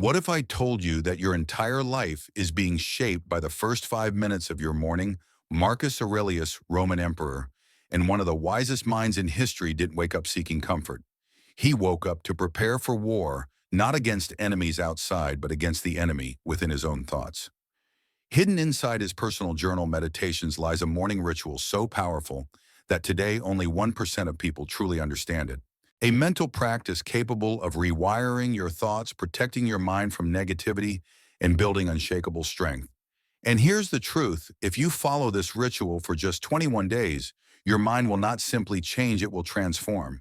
What if I told you that your entire life is being shaped by the first 5 minutes of your morning? Marcus Aurelius, Roman emperor, and one of the wisest minds in history, didn't wake up seeking comfort. He woke up to prepare for war, not against enemies outside, but against the enemy within his own thoughts. Hidden inside his personal journal meditations lies a morning ritual so powerful that today only 1% of people truly understand it. A mental practice capable of rewiring your thoughts, protecting your mind from negativity, and building unshakable strength. And here's the truth: if you follow this ritual for just 21 days, your mind will not simply change, it will transform.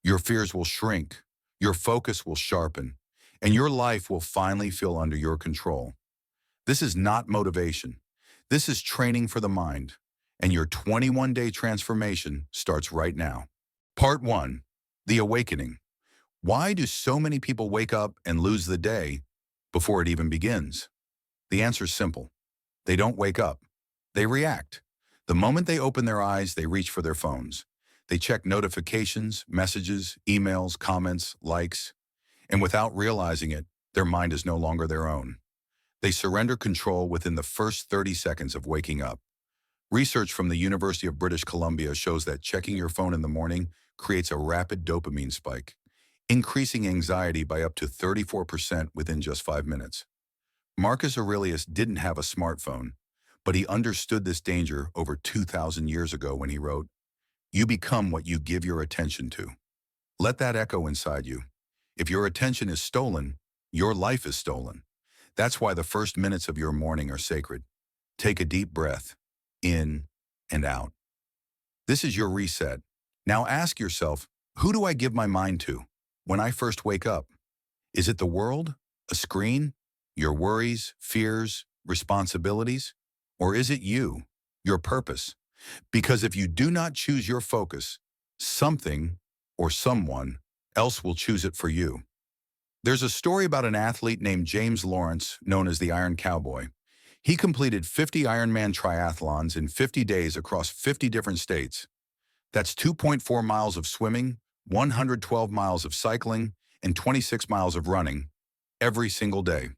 Your fears will shrink, your focus will sharpen, and your life will finally feel under your control. This is not motivation. This is training for the mind. And your 21-day transformation starts right now. Part 1. The Awakening. Why do so many people wake up and lose the day before it even begins? The answer is simple. They don't wake up. They react. The moment they open their eyes, they reach for their phones. They check notifications, messages, emails, comments, likes, and without realizing it, their mind is no longer their own. They surrender control within the first 30 seconds of waking up. Research from the University of British Columbia shows that checking your phone in the morning creates a rapid dopamine spike, increasing anxiety by up to 34% within just 5 minutes. Marcus Aurelius didn't have a smartphone, but he understood this danger over 2,000 years ago when he wrote, "You become what you give your attention to." Let that echo inside you. If your attention is stolen, your life is stolen. That's why the first minutes of your morning are sacred. Take a deep breath, in and out. This is your reset. Now ask yourself, who do I give my mind to when I first wake up? Is it the world, a screen, your worries, fears, responsibilities? Or is it you, your purpose? Because if you do not choose your focus, something or someone else will choose it for you. There's a story about an athlete named James Lawrence, known as the Iron Cowboy. He completed 50 Ironman triathlons in 50 days across 50 different states. That's 2.4 miles of swimming, 112 miles of cycling, and 26 miles of running every single day.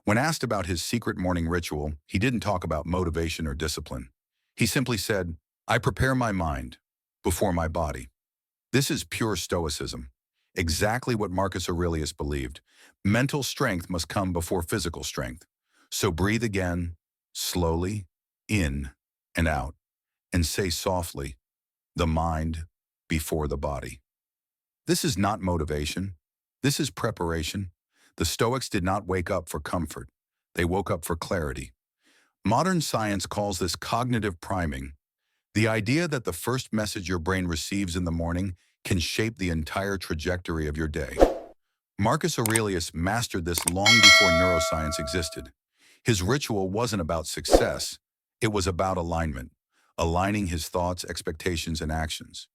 When asked about his secret morning ritual, he didn't talk about motivation or discipline. He simply said, "I prepare my mind before my body." This is pure Stoicism, exactly what Marcus Aurelius believed. Mental strength must come before physical strength. So breathe again, slowly, in and out, and say softly, "The mind before the body." This is not motivation. This is preparation. The Stoics did not wake up for comfort. They woke up for clarity. Modern science calls this cognitive priming, the idea that the first message your brain receives in the morning can shape the entire trajectory of your day. Marcus Aurelius mastered this long before neuroscience existed. His ritual wasn't about success, it was about alignment, aligning his thoughts, expectations, and actions.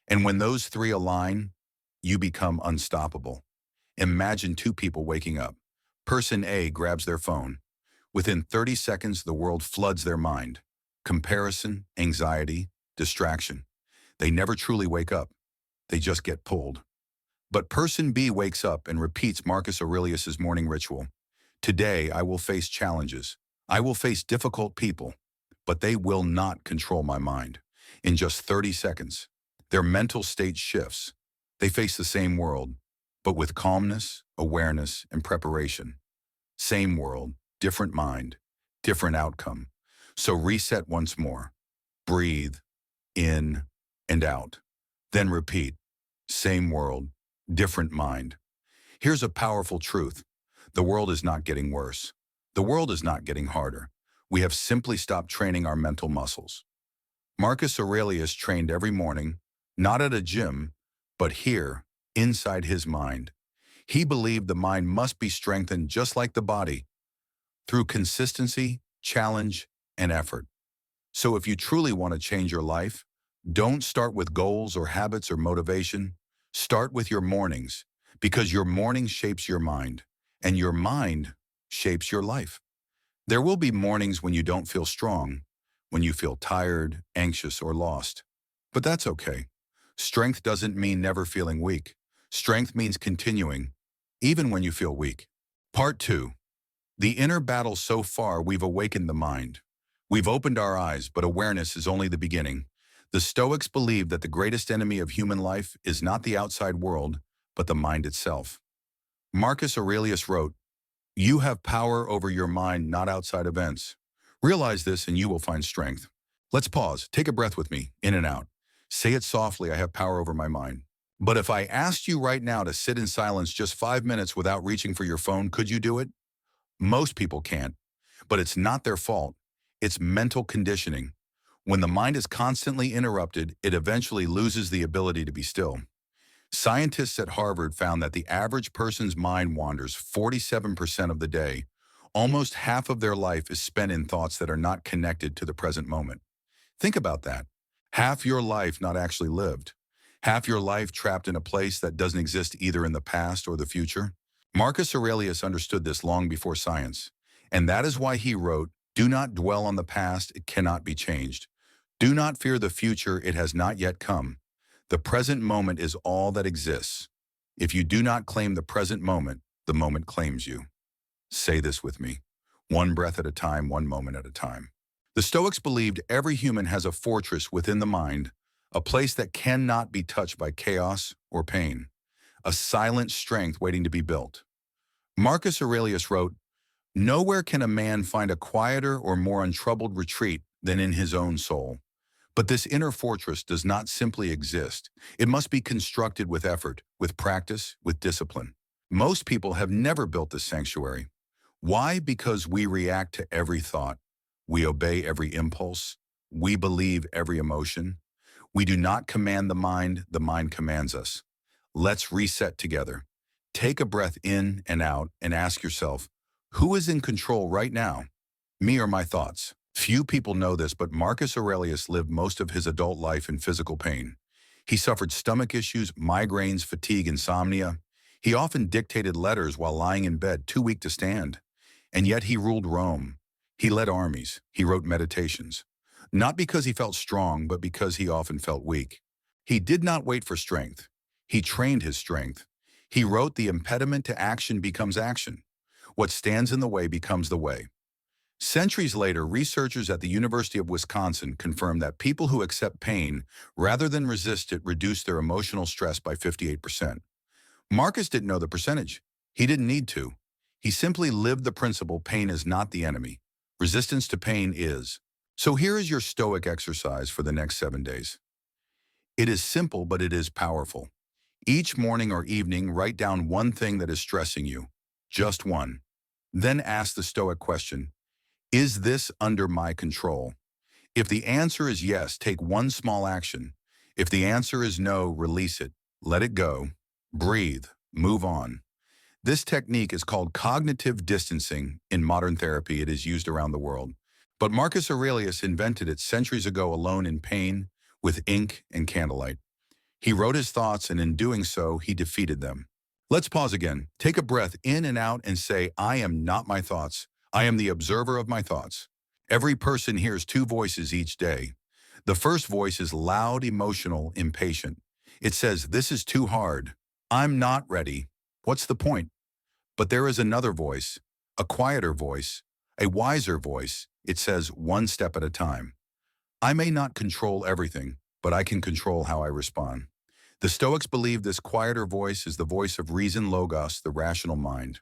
And when those three align, you become unstoppable. Imagine two people waking up. Person A grabs their phone. Within 30 seconds, the world floods their mind. Comparison, anxiety, distraction. They never truly wake up. They just get pulled. But person B wakes up and repeats Marcus Aurelius's morning ritual. "Today I will face challenges. I will face difficult people, but they will not control my mind." In just 30 seconds, their mental state shifts. They face the same world, but with calmness, awareness, and preparation. Same world, different mind, different outcome. So reset once more. Breathe in and out. Then repeat. Same world, different mind. Here's a powerful truth. The world is not getting worse. The world is not getting harder. We have simply stopped training our mental muscles. Marcus Aurelius trained every morning, not at a gym, but here, inside his mind. He believed the mind must be strengthened just like the body, through consistency, challenge, and effort. So if you truly want to change your life, don't start with goals or habits or motivation. Start with your mornings, because your morning shapes your mind, and your mind shapes your life. There will be mornings when you don't feel strong, when you feel tired, anxious, or lost. But that's okay. Strength doesn't mean never feeling weak. Strength means continuing, even when you feel weak. Part 2. The inner battle. So far, we've awakened the mind. We've opened our eyes, but awareness is only the beginning. The Stoics believe that the greatest enemy of human life is not the outside world, but the mind itself. Marcus Aurelius wrote, "You have power over your mind, not outside events. Realize this and you will find strength." Let's pause. Take a breath with me, in and out. Say it softly, I have power over my mind. But if I asked you right now to sit in silence just 5 minutes without reaching for your phone, could you do it? Most people can't, but it's not their fault. It's mental conditioning. When the mind is constantly interrupted, it eventually loses the ability to be still. Scientists at Harvard found that the average person's mind wanders 47% of the day. Almost half of their life is spent in thoughts that are not connected to the present moment. Think about that. Half your life not actually lived. Half your life trapped in a place that doesn't exist either in the past or the future. Marcus Aurelius understood this long before science, and that is why he wrote, "Do not dwell on the past, it cannot be changed. Do not fear the future, it has not yet come. The present moment is all that exists. If you do not claim the present moment, the moment claims you." Say this with me. One breath at a time, one moment at a time. The Stoics believed every human has a fortress within the mind, a place that cannot be touched by chaos or pain, a silent strength waiting to be built. Marcus Aurelius wrote, "Nowhere can a man find a quieter or more untroubled retreat than in his own soul." But this inner fortress does not simply exist. It must be constructed with effort, with practice, with discipline. Most people have never built this sanctuary. Why? Because we react to every thought. We obey every impulse. We believe every emotion. We do not command the mind commands us. Let's reset together. Take a breath in and out and ask yourself, who is in control right now? Me or my thoughts? Few people know this, but Marcus Aurelius lived most of his adult life in physical pain. He suffered stomach issues, migraines, fatigue, insomnia. He often dictated letters while lying in bed, too weak to stand. And yet he ruled Rome. He led armies. He wrote meditations. Not because he felt strong, but because he often felt weak. He did not wait for strength. He trained his strength. He wrote, "The impediment to action becomes action. What stands in the way becomes the way." Centuries later, researchers at the University of Wisconsin confirmed that people who accept pain rather than resist it reduce their emotional stress by 58%. Marcus didn't know the percentage. He didn't need to. He simply lived the principle pain is not the enemy. Resistance to pain is. So here is your Stoic exercise for the next 7 days. It is simple, but it is powerful. Each morning or evening, write down one thing that is stressing you. Just one. Then ask the Stoic question, is this under my control? If the answer is yes, take one small action. If the answer is no, release it. Let it go. Breathe. Move on. This technique is called cognitive distancing. In modern therapy, it is used around the world. But Marcus Aurelius invented it centuries ago alone in pain, with ink and candlelight. He wrote his thoughts, and in doing so, he defeated them. Let's pause again. Take a breath in and out and say, I am not my thoughts. I am the observer of my thoughts. Every person hears two voices each day. The first voice is loud, emotional, impatient. It says, this is too hard. I'm not ready. What's the point? But there is another voice, a quieter voice, a wiser voice. It says, one step at a time. I may not control everything, but I can control how I respond. The Stoics believe this quieter voice is the voice of reason, logos, the rational mind.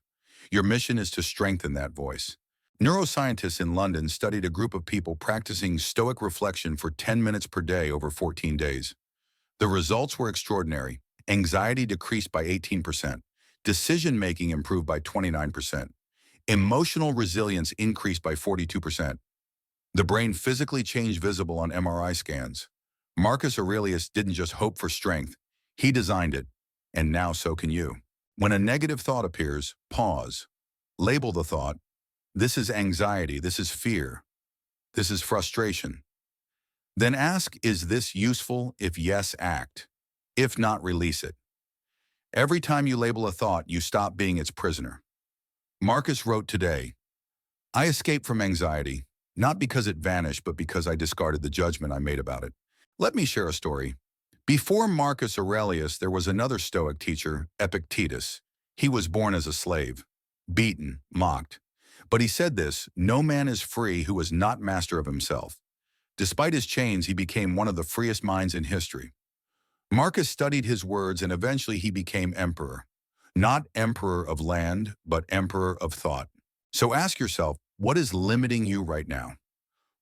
Your mission is to strengthen that voice. Neuroscientists in London studied a group of people practicing Stoic reflection for 10 minutes per day over 14 days. The results were extraordinary. Anxiety decreased by 18%. Decision-making improved by 29%. Emotional resilience increased by 42%. The brain physically changed visible on MRI scans. Marcus Aurelius didn't just hope for strength. He designed it. And now so can you. When a negative thought appears, pause. Label the thought. This is anxiety. This is fear. This is frustration. Then ask, is this useful? If yes, act. If not, release it. Every time you label a thought, you stop being its prisoner. Marcus wrote today, I escaped from anxiety, not because it vanished, but because I discarded the judgment I made about it. Let me share a story. Before Marcus Aurelius, there was another Stoic teacher, Epictetus. He was born as a slave. beaten, mocked. But he said this, "No man is free who is not master of himself." Despite his chains, he became one of the freest minds in history. Marcus studied his words and eventually he became emperor. Not emperor of land, but emperor of thought. So ask yourself, what is limiting you right now?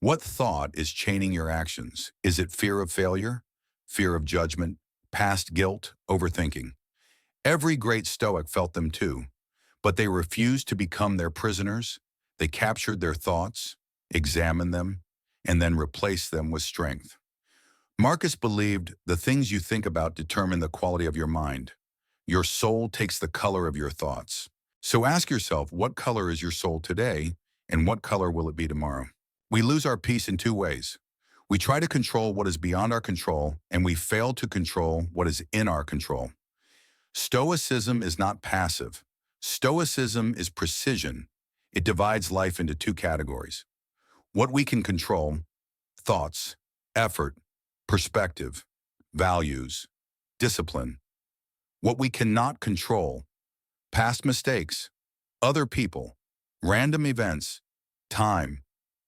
What thought is chaining your actions? Is it fear of failure, fear of judgment, past guilt, overthinking? Every great Stoic felt them too, but they refused to become their prisoners. They captured their thoughts, examined them, and then replaced them with strength. Marcus believed the things you think about determine the quality of your mind. Your soul takes the color of your thoughts. So ask yourself, what color is your soul today, and what color will it be tomorrow? We lose our peace in two ways. We try to control what is beyond our control, and we fail to control what is in our control. Stoicism is not passive. Stoicism is precision. It divides life into two categories. What we can control: thoughts, effort, perspective, values, discipline. What we cannot control: past mistakes, other people, random events, time,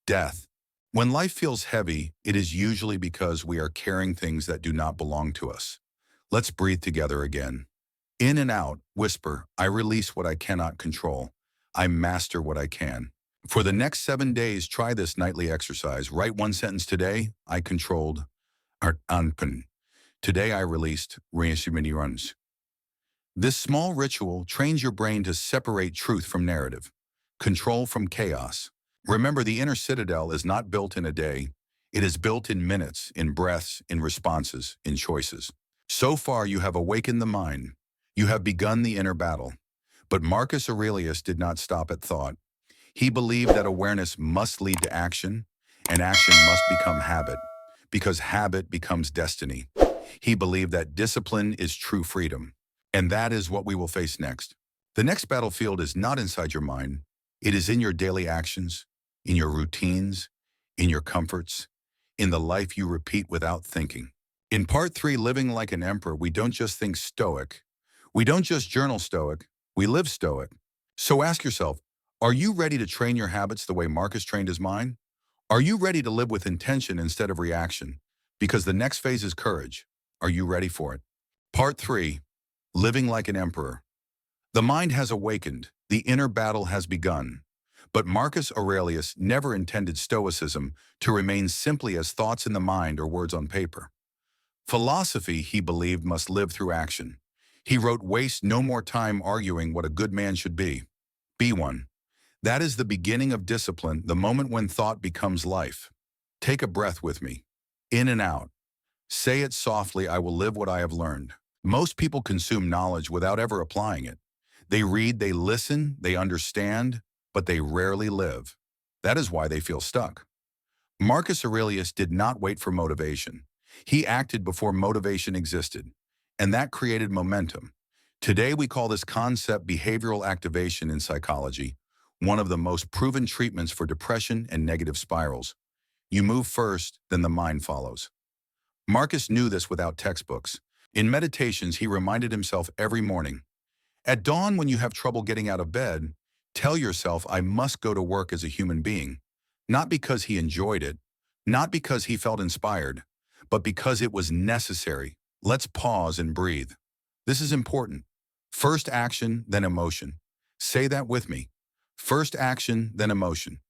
death. When life feels heavy, it is usually because we are carrying things that do not belong to us. Let's breathe together again. In and out, whisper, I release what I cannot control. I master what I can. For the next 7 days, try this nightly exercise. Write one sentence today: I controlled. Today I released. Reshaped. This small ritual trains your brain to separate truth from narrative, control from chaos. Remember, the inner citadel is not built in a day. It is built in minutes, in breaths, in responses, in choices. So far, you have awakened the mind. You have begun the inner battle. But Marcus Aurelius did not stop at thought. He believed that awareness must lead to action, and action must become habit, because habit becomes destiny. He believed that discipline is true freedom. And that is what we will face next. The next battlefield is not inside your mind. It is in your daily actions, in your routines, in your comforts, in the life you repeat without thinking. In part 3, Living Like an Emperor, we don't just think Stoic. We don't just journal Stoic. We live Stoic. So ask yourself, are you ready to train your habits the way Marcus trained his mind? Are you ready to live with intention instead of reaction? Because the next phase is courage. Are you ready for it? Part 3. Living like an emperor. The mind has awakened, the inner battle has begun. But Marcus Aurelius never intended Stoicism to remain simply as thoughts in the mind or words on paper. Philosophy, he believed, must live through action. He wrote, "Waste no more time arguing what a good man should be. Be one." That is the beginning of discipline, the moment when thought becomes life. Take a breath with me. In and out. Say it softly, I will live what I have learned. Most people consume knowledge without ever applying it. They read, they listen, they understand, but they rarely live. That is why they feel stuck. Marcus Aurelius did not wait for motivation. He acted before motivation existed, and that created momentum. Today we call this concept behavioral activation in psychology, one of the most proven treatments for depression and negative spirals. You move first, then the mind follows. Marcus knew this without textbooks. In meditations, he reminded himself every morning. At dawn, when you have trouble getting out of bed, tell yourself, I must go to work as a human being. Not because he enjoyed it, not because he felt inspired, but because it was necessary. Let's pause and breathe. This is important. First action, then emotion. Say that with me. First action, then emotion.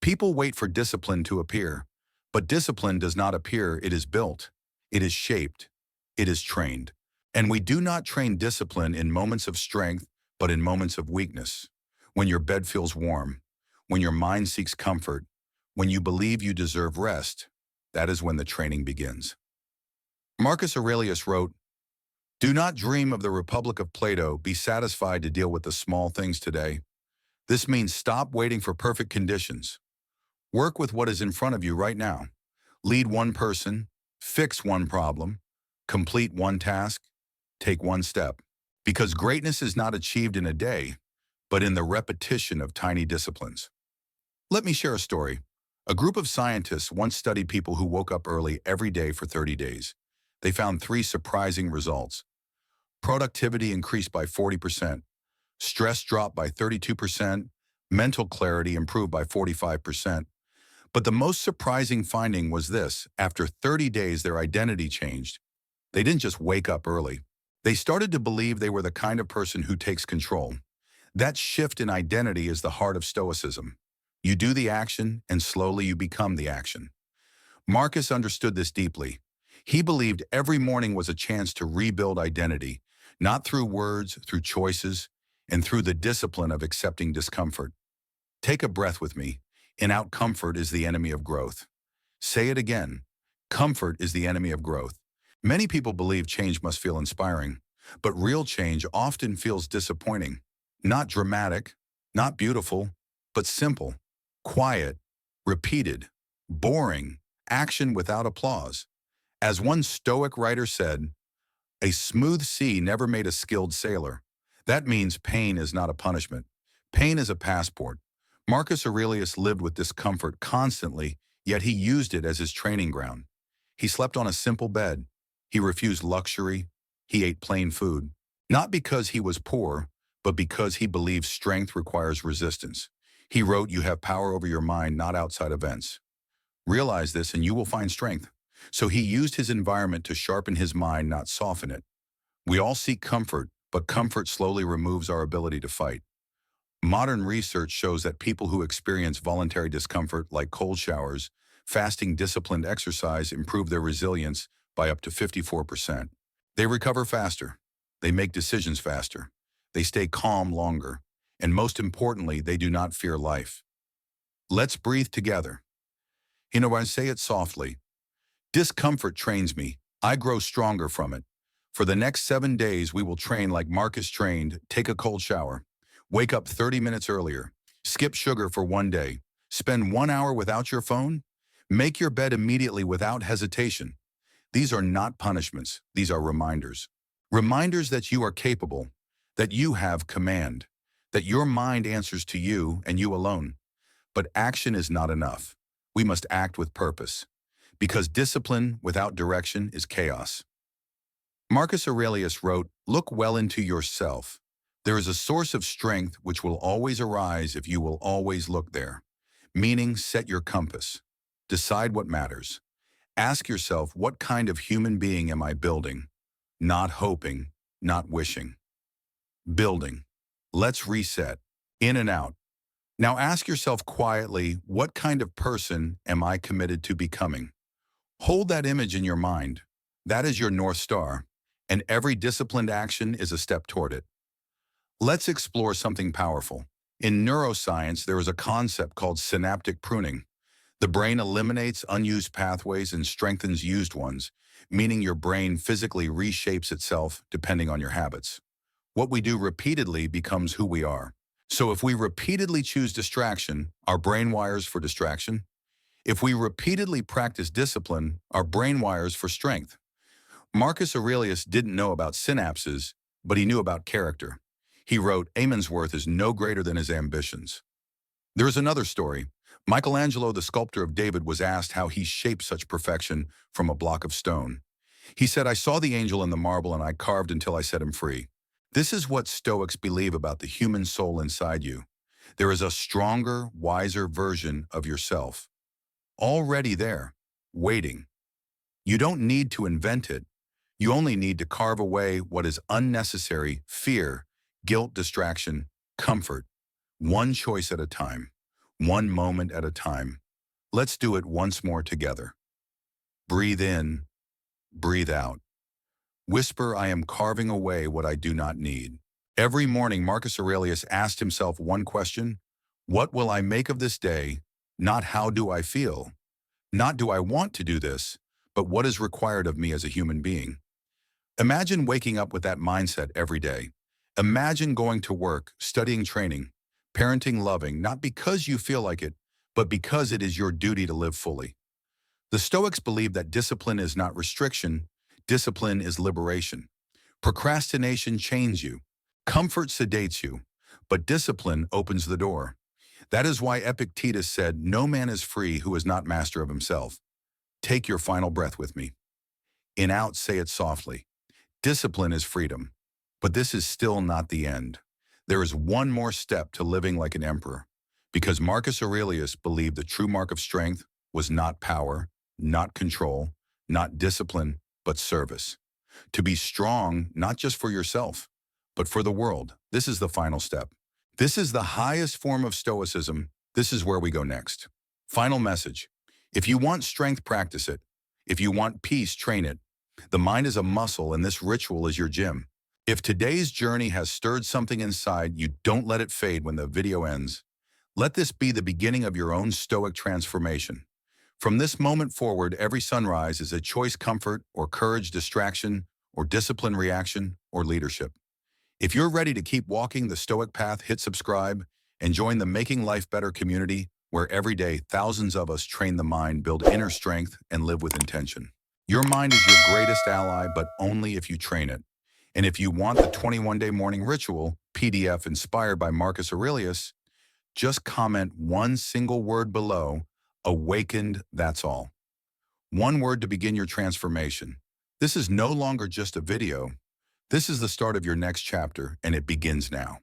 People wait for discipline to appear, but discipline does not appear, it is built. It is shaped. It is trained. And we do not train discipline in moments of strength, but in moments of weakness. When your bed feels warm, when your mind seeks comfort, when you believe you deserve rest, that is when the training begins. Marcus Aurelius wrote, "Do not dream of the Republic of Plato, be satisfied to deal with the small things today." This means stop waiting for perfect conditions. Work with what is in front of you right now. Lead one person, fix one problem, complete one task, take one step. Because greatness is not achieved in a day, but in the repetition of tiny disciplines. Let me share a story. A group of scientists once studied people who woke up early every day for 30 days. They found 3 surprising results. Productivity increased by 40%. Stress dropped by 32%, mental clarity improved by 45%. But the most surprising finding was this: after 30 days, their identity changed. They didn't just wake up early. They started to believe they were the kind of person who takes control. That shift in identity is the heart of Stoicism. You do the action, and slowly you become the action. Marcus understood this deeply. He believed every morning was a chance to rebuild identity, not through words, through choices, and through the discipline of accepting discomfort. Take a breath with me. In out, comfort is the enemy of growth. Say it again. Comfort is the enemy of growth. Many people believe change must feel inspiring, but real change often feels disappointing. Not dramatic, not beautiful, but simple, quiet, repeated, boring, action without applause. As one Stoic writer said, a smooth sea never made a skilled sailor. That means pain is not a punishment. Pain is a passport. Marcus Aurelius lived with discomfort constantly, yet he used it as his training ground. He slept on a simple bed. He refused luxury. He ate plain food. Not because he was poor, but because he believed strength requires resistance. He wrote, "You have power over your mind, not outside events. Realize this and you will find strength." So he used his environment to sharpen his mind, not soften it. We all seek comfort, but comfort slowly removes our ability to fight. Modern research shows that people who experience voluntary discomfort, like cold showers, fasting, disciplined exercise, improve their resilience by up to 54%. They recover faster. They make decisions faster. They stay calm longer. And most importantly, they do not fear life. Let's breathe together. I say it softly. Discomfort trains me. I grow stronger from it. For the next 7 days, we will train like Marcus trained. Take a cold shower. Wake up 30 minutes earlier. Skip sugar for 1 day. Spend 1 hour without your phone. Make your bed immediately without hesitation. These are not punishments. These are reminders. Reminders that you are capable, that you have command, that your mind answers to you and you alone. But action is not enough. We must act with purpose, because discipline without direction is chaos. Marcus Aurelius wrote, "Look well into yourself. There is a source of strength which will always arise if you will always look there." Meaning, set your compass. Decide what matters. Ask yourself, what kind of human being am I building? Not hoping, not wishing. Building. Let's reset. In and out. Now ask yourself quietly, what kind of person am I committed to becoming? Hold that image in your mind. That is your North Star, and every disciplined action is a step toward it. Let's explore something powerful. In neuroscience, there is a concept called synaptic pruning. The brain eliminates unused pathways and strengthens used ones, meaning your brain physically reshapes itself depending on your habits. What we do repeatedly becomes who we are. So if we repeatedly choose distraction, our brain wires for distraction. If we repeatedly practice discipline, our brain wires for strength. Marcus Aurelius didn't know about synapses, but he knew about character. He wrote, "A man's worth is no greater than his ambitions." There is another story. Michelangelo, the sculptor of David, was asked how he shaped such perfection from a block of stone. He said, "I saw the angel in the marble and I carved until I set him free." This is what Stoics believe about the human soul inside you. There is a stronger, wiser version of yourself, already there, waiting. You don't need to invent it. You only need to carve away what is unnecessary: fear, guilt, distraction, comfort. One choice at a time, one moment at a time. Let's do it once more together. Breathe in, breathe out. Whisper, "I am carving away what I do not need." Every morning, Marcus Aurelius asked himself one question: what will I make of this day? Not how do I feel? Not do I want to do this, but what is required of me as a human being? Imagine waking up with that mindset every day. Imagine going to work, studying, training, parenting, loving, not because you feel like it, but because it is your duty to live fully. The Stoics believe that discipline is not restriction, discipline is liberation. Procrastination chains you. Comfort sedates you, but discipline opens the door. That is why Epictetus said, "No man is free who is not master of himself." Take your final breath with me. In out, say it softly. Discipline is freedom, but this is still not the end. There is one more step to living like an emperor, because Marcus Aurelius believed the true mark of strength was not power, not control, not discipline, but service. To be strong, not just for yourself, but for the world. This is the final step. This is the highest form of Stoicism. This is where we go next. Final message. If you want strength, practice it. If you want peace, train it. The mind is a muscle, and this ritual is your gym. If today's journey has stirred something inside you, don't let it fade when the video ends. Let this be the beginning of your own Stoic transformation. From this moment forward, every sunrise is a choice: comfort or courage, distraction or discipline, reaction or leadership. If you're ready to keep walking the Stoic path, hit subscribe and join the Making Life Better community, where every day thousands of us train the mind, build inner strength, and live with intention. Your mind is your greatest ally, but only if you train it. And if you want the 21-day morning ritual PDF inspired by Marcus Aurelius, just comment one single word below: awakened, that's all. One word to begin your transformation. This is no longer just a video. This is the start of your next chapter, and it begins now.